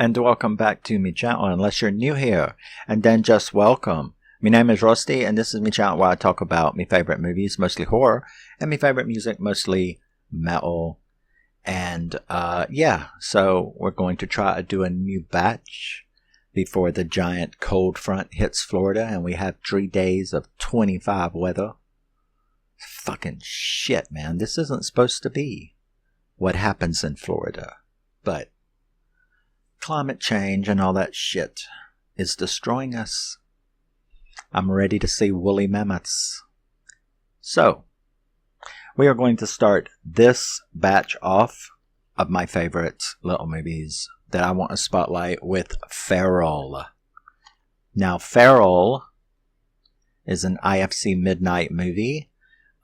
and welcome back to me channel unless you're new here, and then just welcome. My name is Rusty and this is my channel where I talk about my favorite movies, mostly horror, and my favorite music, mostly metal. And yeah, so we're going to try to do a new batch before the giant cold front hits Florida and we have 3 days of 25 weather. Fucking shit, man. This isn't supposed to be what happens in Florida, but climate change and all that shit is destroying us. I'm ready to see woolly mammoths. So, we are going to start this batch off of my favorite little movies that I want to spotlight with Feral. Now, Feral is an IFC Midnight movie.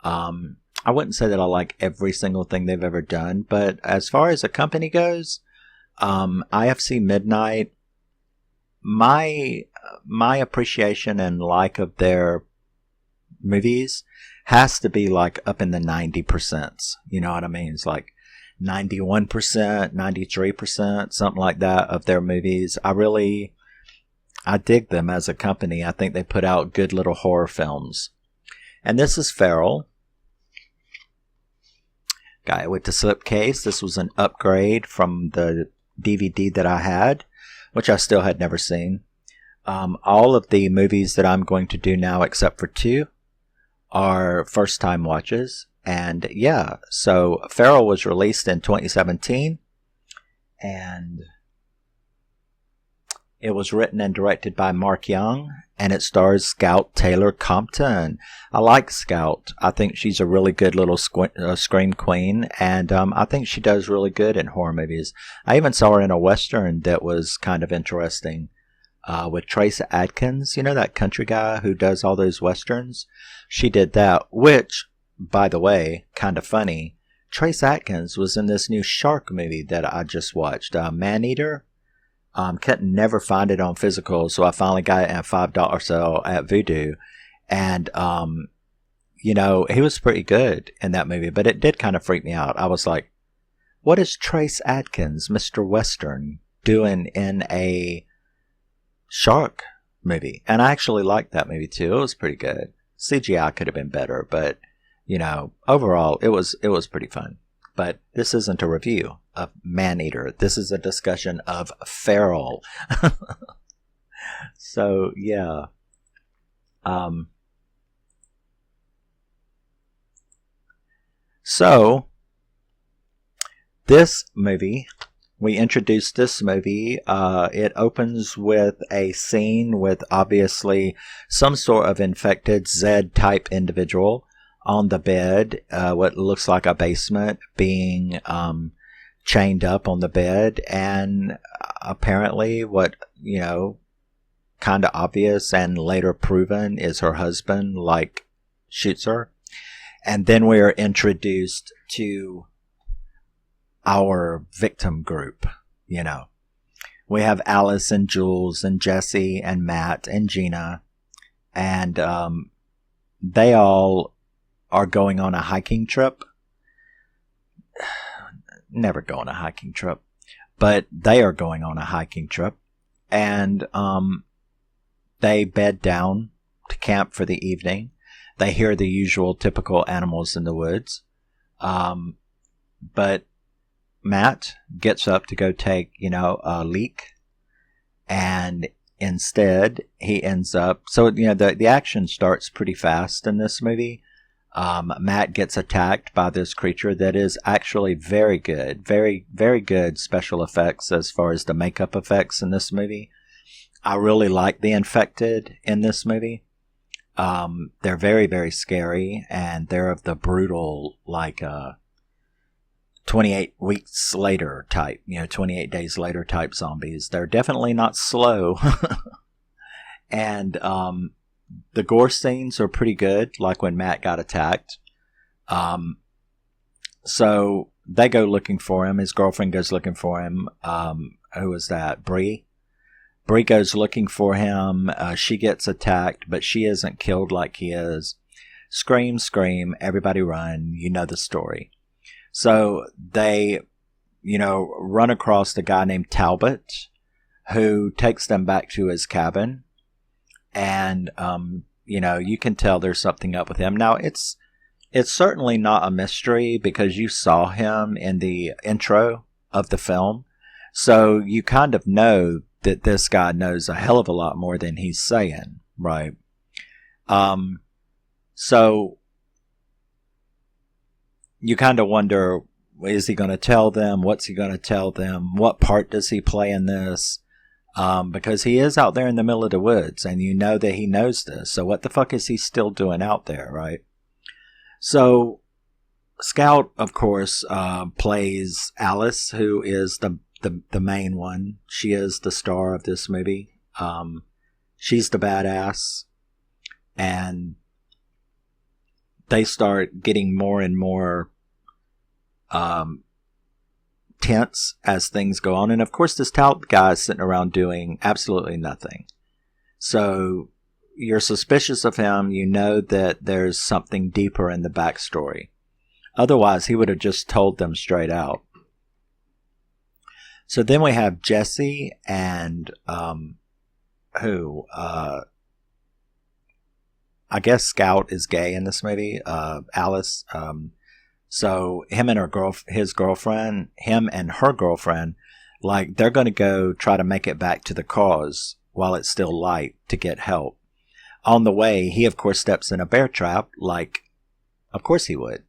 I wouldn't say that I like every single thing they've ever done, but as far as a company goes, IFC Midnight, my appreciation and like of their movies has to be like up in the 90%. You know what I mean? It's like 91%, 93%, something like that of their movies. I dig them as a company. I think they put out good little horror films. And this is Feral. Guy with the slipcase. This was an upgrade from the DVD that I had, which I still had never seen. All of the movies that I'm going to do now, except for 2, are first time watches. And yeah, so Feral was released in 2017, and it was written and directed by Mark Young, and it stars Scout Taylor-Compton. I like Scout. I think she's a really good little scream queen, and I think she does really good in horror movies. I even saw her in a Western that was kind of interesting with Trace Adkins. You know, that country guy who does all those Westerns? She did that, which, by the way, kind of funny. Trace Adkins was in this new shark movie that I just watched, Maneater. Couldn't never find it on physical, so I finally got it at $5 sale at Voodoo. And, you know, he was pretty good in that movie, but it did kind of freak me out. I was like, what is Trace Adkins, Mr. Western, doing in a shark movie? And I actually liked that movie too. It was pretty good. CGI could have been better, but, you know, overall, it was pretty fun. But this isn't a review of Maneater. This is a discussion of Feral. So, yeah. So, this movie, we introduced this movie. It opens with a scene with obviously some sort of infected Z-type individual on the bed, what looks like a basement, being chained up on the bed, and apparently what, you know, kind of obvious and later proven is her husband, like, shoots her. And then we are introduced to our victim group, you know. We have Alice and Jules and Jesse and Matt and Gina, and they all are going on a hiking trip. Never go on a hiking trip, but they are going on a hiking trip, and they bed down to camp for the evening. They hear the usual typical animals in the woods, but Matt gets up to go take, you know, a leak, and instead he ends up, so, you know, the action starts pretty fast in this movie. Matt gets attacked by this creature that is actually very good. Very, very good special effects as far as the makeup effects in this movie. I really like the infected in this movie. They're very, very scary, and they're of the brutal, like, 28 weeks later type, you know, 28 days later type zombies. They're definitely not slow. And, the gore scenes are pretty good, like when Matt got attacked. So they go looking for him. His girlfriend goes looking for him. Who is that? Bree? Bree goes looking for him. She gets attacked, but she isn't killed like he is. Scream, scream, everybody run. You know the story. So they, you know, run across the guy named Talbot, who takes them back to his cabin. And, you can tell there's something up with him. Now, it's certainly not a mystery because you saw him in the intro of the film. So you kind of know that this guy knows a hell of a lot more than he's saying, right? So you kind of wonder, is he going to tell them? What's he going to tell them? What part does he play in this? Because he is out there in the middle of the woods, and you know that he knows this. So what the fuck is he still doing out there, right? So Scout, of course, plays Alice, who is the main one. She is the star of this movie. She's the badass. And they start getting more and more tense as things go on. And of course, this tout guy is sitting around doing absolutely nothing. So you're suspicious of him. You know that there's something deeper in the backstory. Otherwise, he would have just told them straight out. So then we have Jesse and I guess Scout is gay in this movie. Alice. So him and his girlfriend, him and her girlfriend, like they're going to go try to make it back to the cause while it's still light to get help. On the way, he of course steps in a bear trap, like of course he would.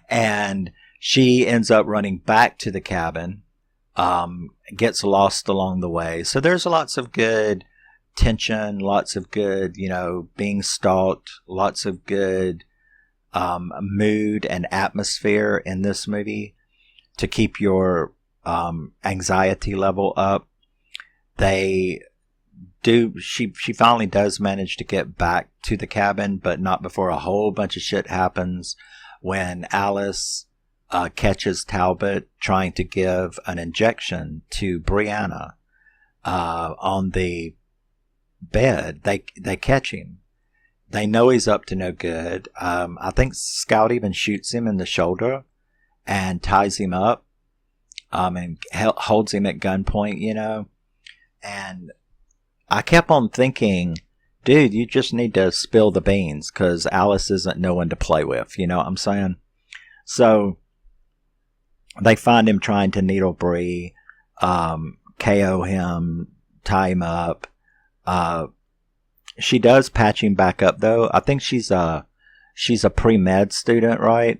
And she ends up running back to the cabin, gets lost along the way. So there's lots of good tension, lots of good, being stalked, lots of good mood and atmosphere in this movie to keep your anxiety level up. She finally does manage to get back to the cabin, but not before a whole bunch of shit happens when Alice catches Talbot trying to give an injection to Brianna on the bed. They catch him. They know he's up to no good. I think Scout even shoots him in the shoulder and ties him up and holds him at gunpoint, And I kept on thinking, dude, you just need to spill the beans because Alice isn't no one to play with. You know what I'm saying? So they find him trying to needle Bree, KO him, tie him up. She does patch him back up though. I think she's a pre-med student, right?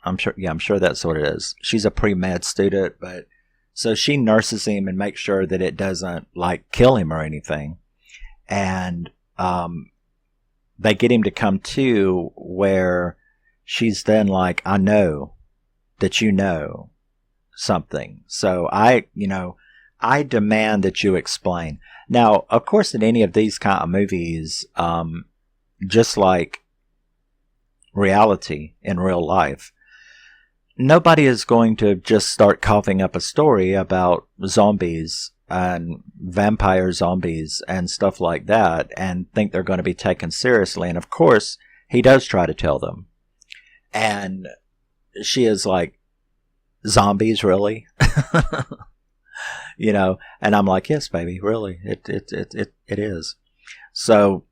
I'm sure that's what it is. She's a pre-med student, but so she nurses him and makes sure that it doesn't like kill him or anything. And they get him to come to where she's then like, I know that you know something. So I demand that you explain. Now, of course, in any of these kind of movies, just like reality in real life, nobody is going to just start coughing up a story about zombies and vampire zombies and stuff like that and think they're going to be taken seriously. And of course, he does try to tell them. And she is like, zombies, really? And I'm like, yes, baby, really, it is. So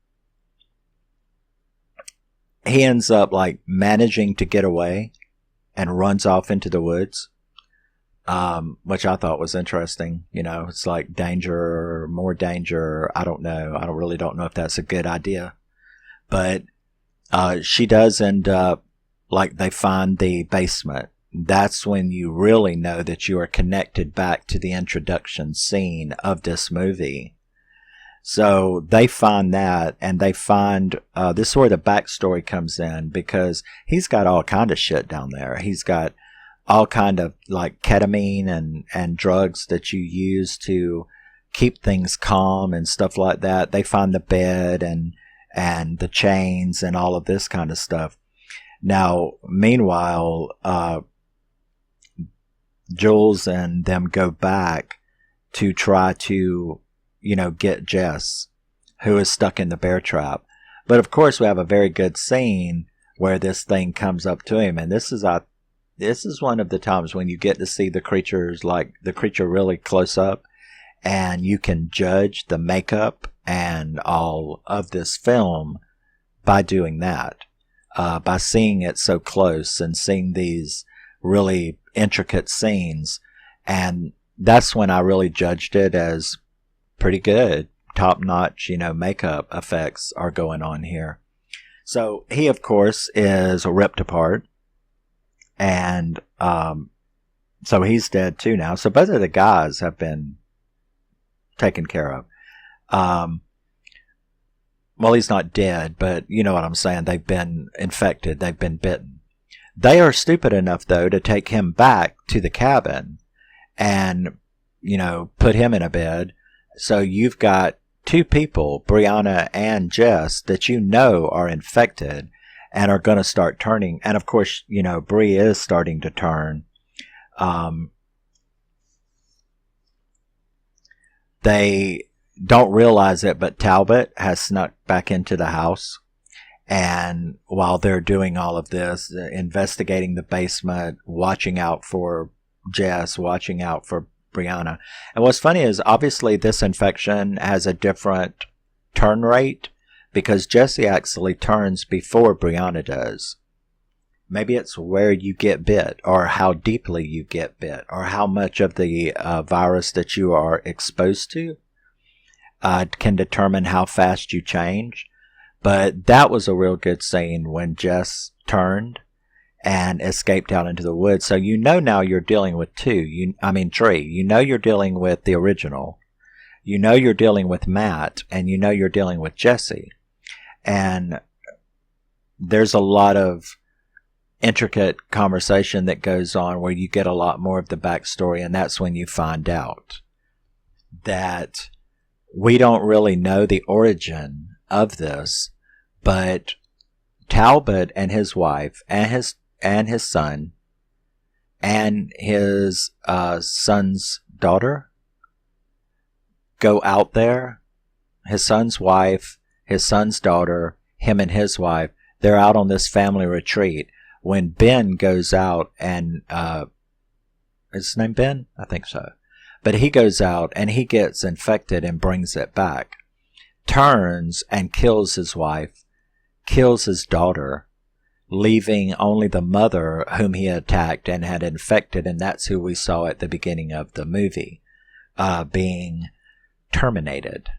he ends up like managing to get away and runs off into the woods, which I thought was interesting. It's like danger, more danger. I don't know. I really don't know if that's a good idea, but she does end up like they find the basement. That's when you really know that you are connected back to the introduction scene of this movie. So they find that, and they find this is where the backstory comes in, because he's got all kind of shit down there. He's got all kind of like ketamine and drugs that you use to keep things calm and stuff like that. They find the bed and the chains and all of this kind of stuff. Now, meanwhile, Jules and them go back to try to, get Jess, who is stuck in the bear trap. But of course, we have a very good scene where this thing comes up to him, and this is one of the times when you get to see the creature really close up, and you can judge the makeup and all of this film by doing that, by seeing it so close and seeing these really intricate scenes. And that's when I really judged it as pretty good, top-notch, makeup effects are going on here. So he, of course, is ripped apart, and so he's dead too now. So both of the guys have been taken care of. Well, he's not dead, but you know what I'm saying. They've been infected. They've been bitten. They are stupid enough, though, to take him back to the cabin and, put him in a bed. So you've got two people, Brianna and Jess, that are infected and are going to start turning. And of course, Bree is starting to turn. They don't realize it, but Talbot has snuck back into the house. And while they're doing all of this, investigating the basement, watching out for Jess, watching out for Brianna. And what's funny is obviously this infection has a different turn rate because Jesse actually turns before Brianna does. Maybe it's where you get bit or how deeply you get bit or how much of the virus that you are exposed to can determine how fast you change. But that was a real good scene when Jess turned and escaped out into the woods. So now you're dealing with three. You're dealing with the original. You're dealing with Matt, and you're dealing with Jesse. And there's a lot of intricate conversation that goes on where you get a lot more of the backstory, and that's when you find out that we don't really know the origin of this, but Talbot and his wife and his son and his son's daughter go out there. His son's wife, his son's daughter, him and his wife, they're out on this family retreat when Ben goes out and is his name Ben? I think so. But he goes out and he gets infected and brings it back. Turns and kills his wife, kills his daughter, leaving only the mother whom he attacked and had infected, and that's who we saw at the beginning of the movie, being terminated.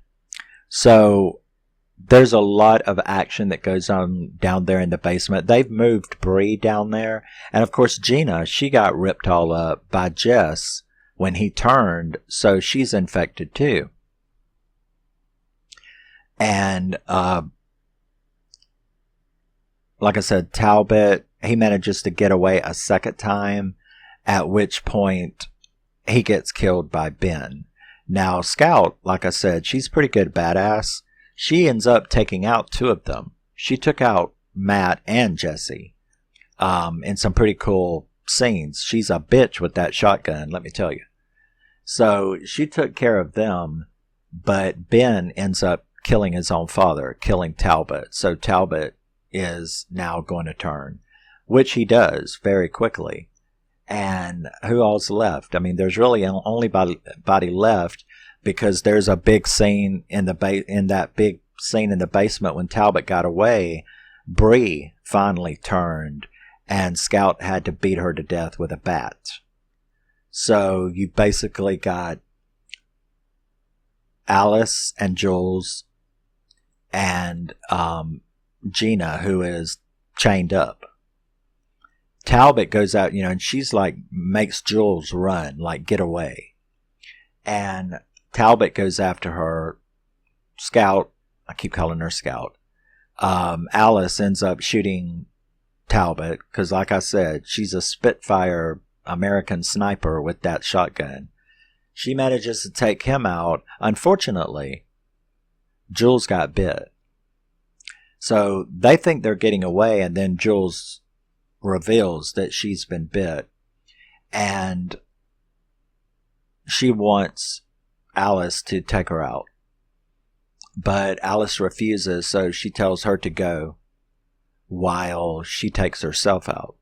So there's a lot of action that goes on down there in the basement. They've moved Bree down there, and of course Gina, she got ripped all up by Jess when he turned, so she's infected too. And like I said, Talbot, he manages to get away a second time, at which point he gets killed by Ben. Now, Scout, like I said, she's pretty good badass. She ends up taking out two of them. She took out Matt and Jesse in some pretty cool scenes. She's a bitch with that shotgun, let me tell you. So she took care of them, but Ben ends up killing his own father, killing Talbot. So Talbot is now going to turn, which he does very quickly. And who all's left? I mean, there's really only body left, because there's a big scene in that big scene in the basement when Talbot got away. Bree finally turned, and Scout had to beat her to death with a bat. So you basically got Alice and Jules and Gina, who is chained up. Talbot goes out, and she's like, makes Jules run, like, get away. And Talbot goes after her. Scout, I keep calling her Scout. Alice ends up shooting Talbot, because like I said, she's a Spitfire American sniper with that shotgun. She manages to take him out. Unfortunately, Jules got bit. So they think they're getting away, and then Jules reveals that she's been bit. And she wants Alice to take her out. But Alice refuses, so she tells her to go while she takes herself out.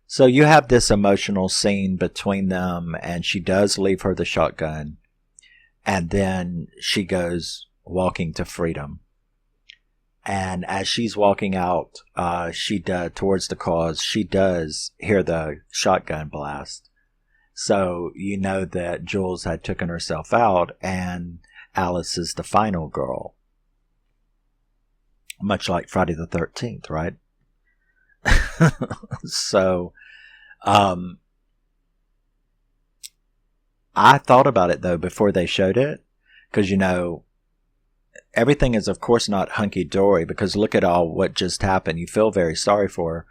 So you have this emotional scene between them, and she does leave her the shotgun. and then she goes walking to freedom. And as she's walking out, towards the cause, she does hear the shotgun blast. So you know that Jules had taken herself out, and Alice is the final girl. Much like Friday the 13th, right? So, I thought about it though before they showed it, because everything is of course not hunky-dory, because look at all what just happened. You feel very sorry for her,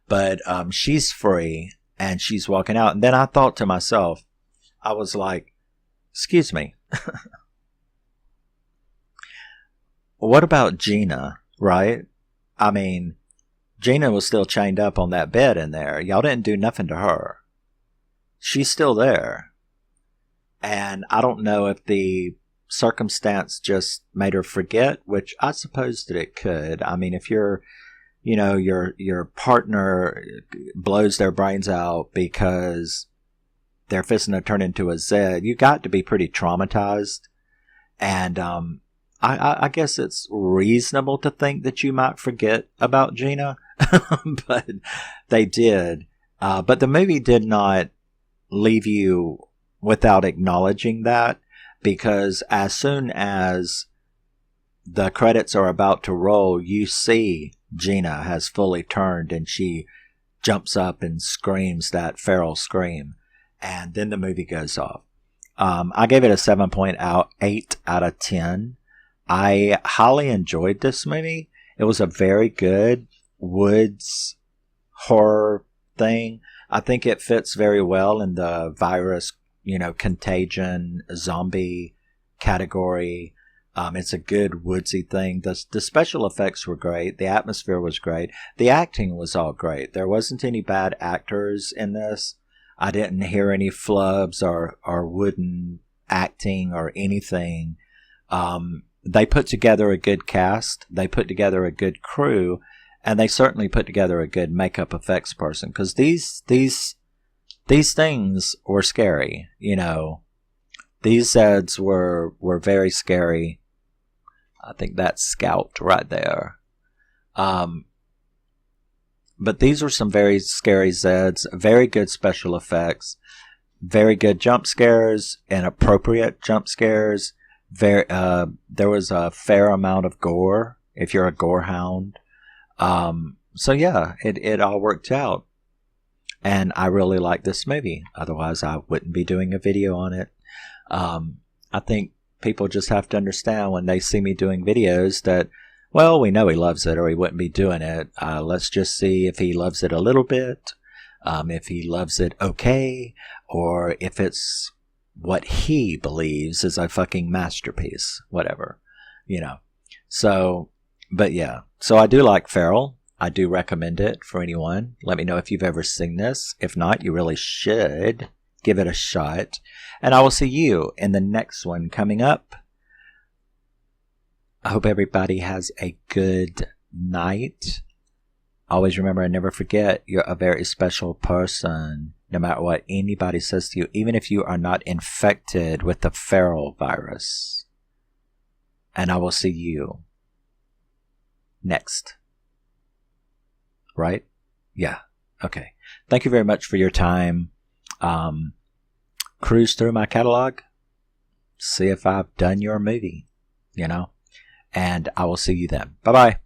but she's free and she's walking out. And then I thought to myself, I was like, excuse me, what about Gina, right? I mean, Gina was still chained up on that bed in there. Y'all didn't do nothing to her. She's still there. And I don't know if the circumstance just made her forget, which I suppose that it could. I mean, if your partner blows their brains out because they're fixing to turn into a Zed, you got to be pretty traumatized. And I guess it's reasonable to think that you might forget about Gina, but they did. But the movie did not leave you without acknowledging that, because as soon as the credits are about to roll, you see Gina has fully turned and she jumps up and screams that feral scream. And then the movie goes off. I gave it a 7.8 out of 10. I highly enjoyed this movie. It was a very good woods horror thing. I think it fits very well in the virus, contagion, zombie category. It's a good woodsy thing. The special effects were great. The atmosphere was great. The acting was all great. There wasn't any bad actors in this. I didn't hear any flubs or wooden acting or anything. They put together a good cast. They put together a good crew. And they certainly put together a good makeup effects person. Because these things were scary, These Zeds were very scary. I think that's Scout right there. But these were some very scary Zeds. Very good special effects. Very good jump scares and appropriate jump scares. There was a fair amount of gore if you're a gore hound. So yeah, it all worked out. And I really like this movie. Otherwise, I wouldn't be doing a video on it. I think people just have to understand when they see me doing videos that, well, we know he loves it or he wouldn't be doing it. Let's just see if he loves it a little bit, if he loves it okay, or if it's what he believes is a fucking masterpiece, whatever, So, but yeah. So I do like Feral. I do recommend it for anyone. Let me know if you've ever seen this. If not, you really should give it a shot. And I will see you in the next one coming up. I hope everybody has a good night. Always remember and never forget, you're a very special person. No matter what anybody says to you, even if you are not infected with the feral virus. And I will see you next. Right? Yeah. Okay. Thank you very much for your time. Cruise through my catalog. See if I've done your movie. And I will see you then. Bye-bye.